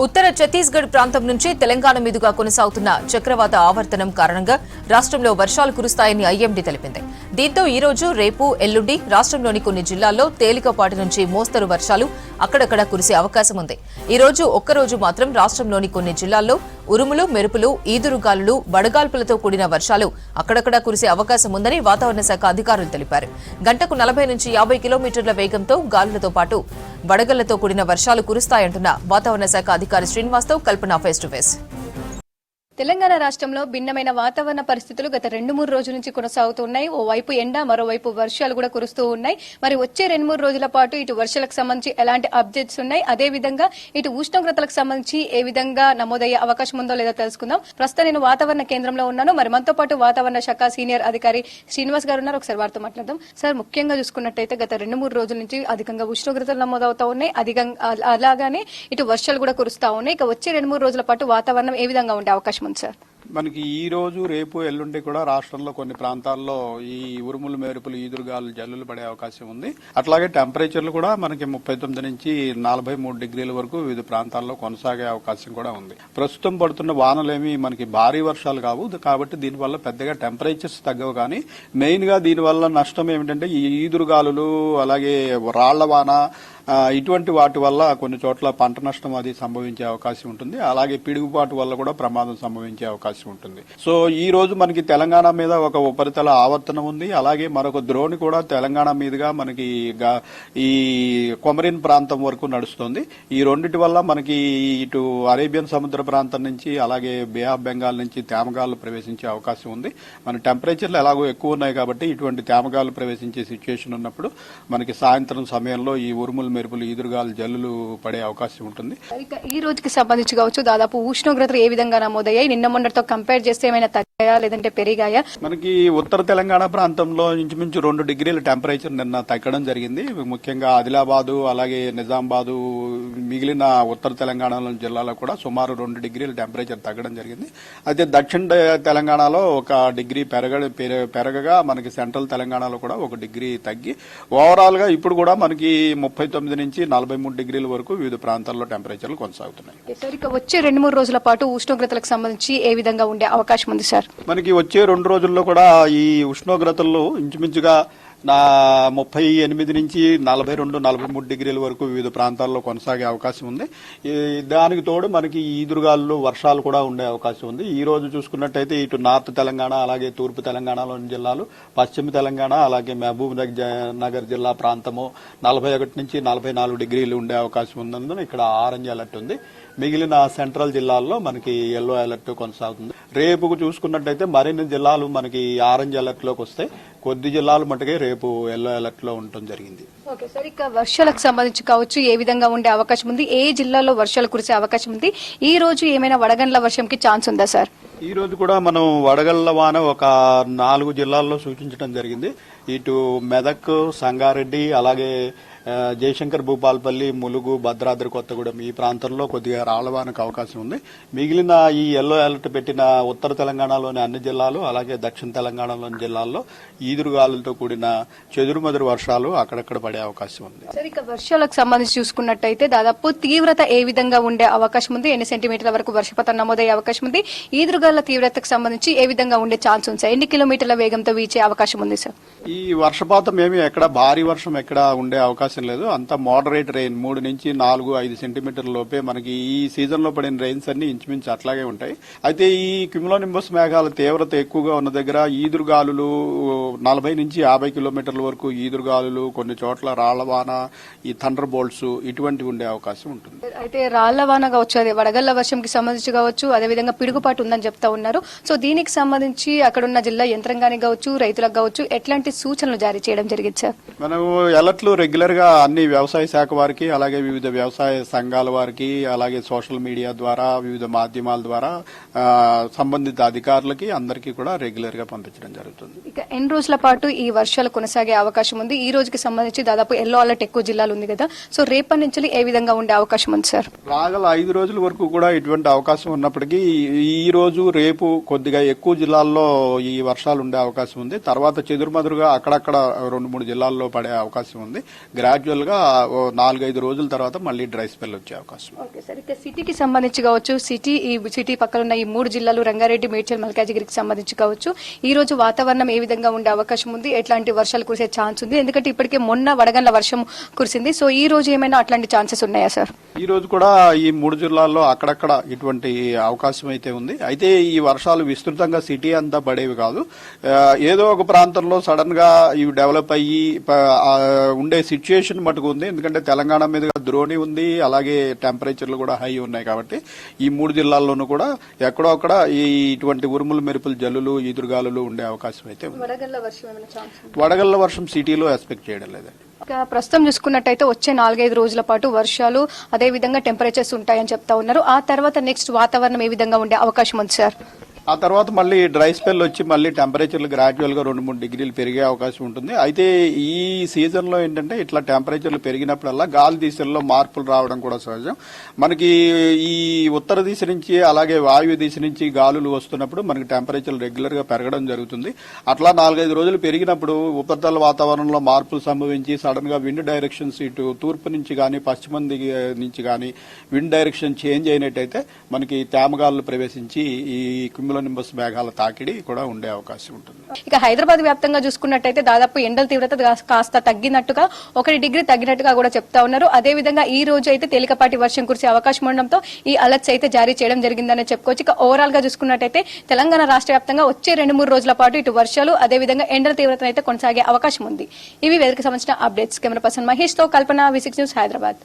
ఉత్తర ఛత్తీస్గఢ్ ప్రాంతం నుంచి తెలంగాణ మీదుగా కొనసాగుతున్న చక్రవాత ఆవర్తనం కారణంగా రాష్ట్రంలో వర్షాలు కురుస్తాయని ఐఎండీ తెలిపింది. దీంతో ఈ రోజు, రేపు, ఎల్లుండి రాష్ట్రంలోని కొన్ని జిల్లాల్లో తేలికపాటి నుంచి మోస్తరు వర్షాలు అక్కడక్కడ కురిసే అవకాశం ఉంది. ఈ రోజు ఒక్కరోజు మాత్రం రాష్ట్రంలోని కొన్ని జిల్లాల్లో ఉరుములు, మెరుపులు, ఈదురుగాలులు, వడగాల్పులతో కూడిన వర్షాలు అక్కడక్కడ కురిసే అవకాశం ఉందని వాతావరణ శాఖ అధికారులు తెలిపారు. గంటకు 40 నుంచి 50 కిలోమీటర్ల వేగంతో గాలులతో పాటు వడగళ్లతో కూడిన వర్షాలు కురుస్తాయంటున్న వాతావరణ శాఖ అధికారి శ్రీనివాస్తో కల్పన ఫేస్ టు ఫేస్. తెలంగాణ రాష్ట్రంలో భిన్నమైన వాతావరణ పరిస్థితులు గత 2-3 రోజుల నుంచి కొనసాగుతున్నాయి. ఓవైపు ఎండ, మరోవైపు వర్షాలు కూడా కురుస్తూ ఉన్నాయి. మరి వచ్చే 2-3 రోజుల పాటు ఇటు వర్షాలకు సంబంధించి ఎలాంటి అప్డేట్స్ ఉన్నాయి, అదే విధంగా ఇటు ఉష్ణోగ్రతలకు సంబంధించి ఏ విధంగా నమోదయ్యే అవకాశం ఉందో లేదో తెలుసుకుందాం. ప్రస్తుతం నేను వాతావరణ కేంద్రంలో ఉన్నాను. మరి మనతో పాటు వాతావరణ శాఖ సీనియర్ అధికారి శ్రీనివాస్ గారు ఉన్నారు. ఒకసారి వారితో మాట్లాడదాం. సార్, ముఖ్యంగా చూసుకున్నట్టయితే గత 2-3 రోజుల నుంచి అధికంగా ఉష్ణోగ్రతలు నమోదవుతా ఉన్నాయి. అలాగానే ఇటు వర్షాలు కూడా కురుస్తా ఉన్నాయి. ఇక వచ్చే 2-3 రోజుల పాటు వాతావరణం ఏ విధంగా ఉండే అవకాశం ఉంది సార్? మనకి ఈ రోజు, రేపు, ఎల్లుండి కూడా రాష్ట్రంలో కొన్ని ప్రాంతాల్లో ఈ ఉరుములు, మెరుపులు, ఈదురుగాలు, జల్లులు పడే అవకాశం ఉంది. అట్లాగే టెంపరేచర్లు కూడా మనకి 39 నుంచి 43 డిగ్రీల వరకు వివిధ ప్రాంతాల్లో కొనసాగే అవకాశం కూడా ఉంది. ప్రస్తుతం పడుతున్న వానలేమి మనకి భారీ వర్షాలు కావు కాబట్టి దీనివల్ల పెద్దగా టెంపరేచర్స్ తగ్గవు. కానీ మెయిన్ గా దీనివల్ల నష్టం ఏమిటంటే ఈ ఈదురుగాలులు, అలాగే రాళ్ల వాన, ఇటువంటి వాటి వల్ల కొన్ని చోట్ల పంట నష్టం అది సంభవించే అవకాశం ఉంటుంది. అలాగే పిడుగుపాటు వల్ల కూడా ప్రమాదం సంభవించే అవకాశం ఉంటుంది. సో ఈ రోజు మనకి తెలంగాణ మీద ఒక ఉపరితల ఆవర్తనం ఉంది. అలాగే మరొక ద్రోణి కూడా తెలంగాణ మీదుగా మనకి ఈ కొమరిన్ ప్రాంతం వరకు నడుస్తుంది. ఈ రెండిటి వల్ల మనకి ఇటు అరేబియన్ సముద్ర ప్రాంతం నుంచి, అలాగే బే ఆఫ్ బెంగాల్ నుంచి తేమగాలు ప్రవేశించే అవకాశం ఉంది. మన టెంపరేచర్లు ఎలాగో ఎక్కువ ఉన్నాయి కాబట్టి ఇటువంటి తేమగాలు ప్రవేశించే సిచ్యువేషన్ ఉన్నప్పుడు మనకి సాయంత్రం సమయంలో ఈ ఉరుములు, మెరుపులు, ఈదురుగాలు, జల్లులు పడే అవకాశం ఉంటుంది. ఈ రోజుకి సంబంధించి కావచ్చు, దాదాపు ఉష్ణోగ్రతలు ఏ విధంగా నమోదయ్యాయి? నిన్న మొన్నటితో కంపేర్ చేస్తే ఏమైనా తగ్గాయా లేదంటే పెరిగాయా? మనకి ఉత్తర తెలంగాణ ప్రాంతంలో ఇంచుమించు 2 డిగ్రీల టెంపరేచర్ నిన్న తగ్గడం జరిగింది. ముఖ్యంగా ఆదిలాబాదు, అలాగే నిజామాబాదు, మిగిలిన ఉత్తర తెలంగాణ జిల్లాలో కూడా సుమారు 2 డిగ్రీల టెంపరేచర్ తగ్గడం జరిగింది. అయితే దక్షిణ తెలంగాణలో 1 డిగ్రీ పెరగగా మనకి సెంట్రల్ తెలంగాణలో కూడా 1 డిగ్రీ తగ్గి ఓవరాల్ గా ఇప్పుడు కూడా మనకి 39 నుంచి 43 డిగ్రీల వరకు వివిధ ప్రాంతాల్లో టెంపరేచర్లు కొనసాగుతున్నాయి. ఇక వచ్చే 2-3 రోజుల పాటు ఉష్ణోగ్రతలకు సంబంధించి ఏ విధంగా ఉండే అవకాశం ఉంది సార్? మనకి వచ్చే 2 రోజుల్లో కూడా ఈ ఉష్ణోగ్రతల్లో ఇంచుమించుగా 38 నుంచి 42-43 డిగ్రీల వరకు వివిధ ప్రాంతాల్లో కొనసాగే అవకాశం ఉంది. దానికి తోడు మనకి ఈదురుగాలు, వర్షాలు కూడా ఉండే అవకాశం ఉంది. ఈ రోజు చూసుకున్నట్టయితే ఇటు నార్త్ తెలంగాణ, అలాగే తూర్పు తెలంగాణలోని జిల్లాలు, పశ్చిమ తెలంగాణ, అలాగే మహబూబ్ నగర్ జిల్లా ప్రాంతము 41 నుంచి 44 డిగ్రీలు ఉండే అవకాశం ఉన్నందున ఇక్కడ ఆరెంజ్ అలర్ట్ ఉంది. మిగిలిన సెంట్రల్ జిల్లాల్లో మనకి ఎల్లో అలర్ట్ కొనసాగుతుంది. రేపు చూసుకున్నట్టయితే మరిన్ని జిల్లాలు మనకి ఆరెంజ్ అలర్ట్ లోకి వస్తాయి. కొద్ది జిల్లాలు మటుకే రేపు ఎల్లో అలర్ట్ లో ఉండటం జరిగింది. ఓకే సార్, ఇక వర్షాలకు సంబంధించి కావచ్చు ఏ విధంగా ఉండే అవకాశం ఉంది? ఏ జిల్లాలో వర్షాలు కురిసే అవకాశం ఉంది? ఈ రోజు ఏమైనా వడగండ్ల వర్షంకి ఛాన్స్ ఉందా సార్? ఈ రోజు కూడా మనం వడగళ్ల వాన ఒక 4 జిల్లాల్లో సూచించడం జరిగింది. ఇటు మెదక్, సంగారెడ్డి, అలాగే జయశంకర్, భూపాల్పల్లి, ములుగు, భద్రాద్రి కొత్తగూడెం ఈ ప్రాంతంలో కొద్దిగా రాళ్లవానకు అవకాశం ఉంది. మిగిలిన ఈ ఎల్లో అలర్ట్ పెట్టిన ఉత్తర తెలంగాణలోని అన్ని జిల్లాలు, అలాగే దక్షిణ తెలంగాణలోని జిల్లాల్లో ఈదురుగాలులతో కూడిన చెదురుమదురు వర్షాలు అక్కడక్కడ పడే అవకాశం ఉంది. సరే, ఇక వర్షాలకు సంబంధించి చూసుకున్నట్టయితే దాదాపు తీవ్రత ఏ విధంగా ఉండే అవకాశం ఉంది? ఎన్ని సెంటీమీటర్ల వరకు వర్షపాతం నమోదయ్యే అవకాశం ఉంది? ఈదురుగాల తీవ్రతకు సంబంధించి ఏ విధంగా ఉండే ఛాన్స్ ఉంది? ఎన్ని కిలోమీటర్ల వేగంతో వీచే అవకాశం ఉంది సార్? ఈ వర్షపాతం ఏమి ఎక్కడ భారీ వర్షం ఎక్కడ ఉండే అవకాశం లేదు. అంత మోడరేట్ రెయిన్ 3 నుంచి 4-5 సెంటీమీటర్ల లోపే మనకి ఈ సీజన్ లో పడిన రెయిన్స్ అన్ని ఇంచుమించు అట్లాగే ఉంటాయి. అయితే ఈ క్యుములోనింబస్ మేఘాల తీవ్రత ఎక్కువగా ఉన్న దగ్గర ఈదురుగాలులు 40 నుంచి 50 కిలోమీటర్ల వరకు ఈదురుగాలులు, కొన్ని చోట్ల రాళ్లవాన, ఈ థండర్ బోల్ట్స్ ఇటువంటివి ఉండే అవకాశం ఉంటుంది. అయితే రాళ్లవాన కావచ్చు, అదే వడగళ్ల వర్షంకి సంబంధించి కావచ్చు, అదేవిధంగా పిడుగుపాటు ఉందని చెప్తా ఉన్నారు. సో దీనికి సంబంధించి అక్కడున్న జిల్లా యంత్రాంగానికి కావచ్చు, రైతులకు కావచ్చు ఎట్లాంటి సూచనలు జారీ చేయడం జరిగింది సార్? మనం అలర్ట్లు రెగ్యులర్ గా అన్ని వ్యవసాయ శాఖ వారికి, అలాగే వివిధ వ్యవసాయ సంఘాల వారికి, అలాగే సోషల్ మీడియా ద్వారా, వివిధ మాధ్యమాల ద్వారా సంబంధిత అధికారులకి అందరికీ కూడా రెగ్యులర్ గా పంపించడం జరుగుతుంది. ఇక ఎన్ని రోజుల పాటు ఈ వర్షాలు కొనసాగే అవకాశం ఉంది? ఈ రోజుకి సంబంధించి దాదాపు ఎల్లో అలర్ట్ ఎక్కువ జిల్లాలు ఉంది కదా, సో రేపటి నుంచి ఏ విధంగా ఉండే అవకాశం ఉంది సార్? రాగల 5 రోజుల వరకు కూడా ఇటువంటి అవకాశం ఉన్నప్పటికీ ఈ రోజు, రేపు కొద్దిగా ఎక్కువ జిల్లాల్లో ఈ వర్షాలు ఉండే అవకాశం ఉంది. తర్వాత చెదురుమదురుగా అక్కడక్కడ 2-3 జిల్లాల్లో పడే అవకాశం ఉంది. గ్రాడ్యువల్ గా 4-5 రోజుల తర్వాత మళ్ళీ డ్రై స్పెల్ వచ్చే అవకాశం. ఓకే సార్, ఇక సిటీకి సంబంధించి కావచ్చు, సిటీ పక్కన ఉన్న ఈ 3 జిల్లాలు రంగారెడ్డి, మేడ్చల్, మల్కాజిగిరికి సంబంధించి కావచ్చు, ఈ రోజు వాతావరణం ఏ విధంగా ఉండే అవకాశం ఉంది, ఎట్లాంటి వర్షాలు కురిసే ఛాన్స్ ఉంది? ఎందుకంటే ఇప్పటికే మొన్న వడగండ్ల వర్షం కురిసింది, సో ఈ రోజు ఏమైనా అట్లాంటి ఛాన్సెస్ ఉన్నాయా సార్? ఈ రోజు కూడా ఈ 3 జిల్లాల్లో అక్కడక్కడ ఇటువంటి అవకాశం అయితే ఉంది. అయితే ఈ వర్షాలు విస్తృతంగా సిటీ అంతా పడేవి కాదు. ఏదో ఒక ప్రాంతంలో సడన్ గా ఇవి డెవలప్ అయ్యి ఉండే సిచ్యుయేషన్ మటుకు ఉంది. ఎందుకంటే తెలంగాణ మీద ద్రోణి ఉంది, అలాగే టెంపరేచర్లు కూడా హై ఉన్నాయి. కాబట్టి ఈ 3 జిల్లాల్లోనూ కూడా ఎక్కడో అక్కడ ఇటువంటి ఉరుములు మెరుపులు జల్లులు ఈదురుగాలులు ఉండే అవకాశం అయితే ఉంది. వడగళ్ల వర్షం సిటీలో ఎక్స్పెక్ట్ చేయడం లేదండి. ప్రస్తుతం చూసుకున్నట్టయితే వచ్చే 4-5 రోజుల పాటు వర్షాలు, అదే విధంగా టెంపరేచర్స్ ఉంటాయని చెప్తా ఉన్నారు. ఆ తర్వాత నెక్స్ట్ వాతావరణం ఏ విధంగా ఉండే అవకాశం ఉంది సార్? ఆ తర్వాత మళ్ళీ డ్రై స్పెల్ వచ్చి మళ్ళీ టెంపరేచర్లు గ్రాడ్యువల్ గా 2-3 డిగ్రీలు పెరిగే అవకాశం ఉంటుంది. అయితే ఈ సీజన్ లో ఏంటంటే ఇట్లా టెంపరేచర్లు పెరిగినప్పుడల్లా గాలి దిశల్లో మార్పులు రావడం కూడా సహజం. మనకి ఈ ఉత్తర దిశ నుంచి అలాగే వాయు దిశ నుంచి గాలులు వస్తున్నప్పుడు మనకి టెంపరేచర్లు రెగ్యులర్ గా పెరగడం జరుగుతుంది. అట్లా 4-5 రోజులు పెరిగినప్పుడు ఉపరితల వాతావరణంలో మార్పులు సంభవించి సడన్ గా విండ్ డైరెక్షన్స్ ఇటు తూర్పు నుంచి గానీ పశ్చిమ నుంచి గానీ విండ్ డైరెక్షన్ చేంజ్ అయినట్టయితే మనకి తేమగాలు ప్రవేశించి ఈ నింబస్ మేఘాల తాకిడి కూడా ఉండే అవకాశం ఉంటుంది. ఇక హైదరాబాద్ వ్యాప్తంగా చూసుకున్నట్టయితే దాదాపు ఎండల తీవ్రత కాస్త తగ్గినట్టుగా 1 డిగ్రీ తగ్గినట్టుగా కూడా చెప్తా ఉన్నారు. అదే విధంగా ఈ రోజు అయితే తేలికపాటి వర్షం కురిసే అవకాశం ఉండడంతో ఈ అలర్ట్స్ అయితే జారీ చేయడం జరిగిందని చెప్పుకోవచ్చు. ఇక ఓవరాల్ గా చూసుకున్నట్టయితే తెలంగాణ రాష్ట్ర వ్యాప్తంగా వచ్చే 2-3 రోజుల పాటు ఇటు వర్షాలు, అదే విధంగా ఎండల తీవ్రత అయితే కొనసాగే అవకాశం ఉంది. ఇవి వెదర్కి సంబంధించిన అప్డేట్స్. కెమెరా పర్సన్ మహేష్ తో కల్పన, V6 న్యూస్, హైదరాబాద్.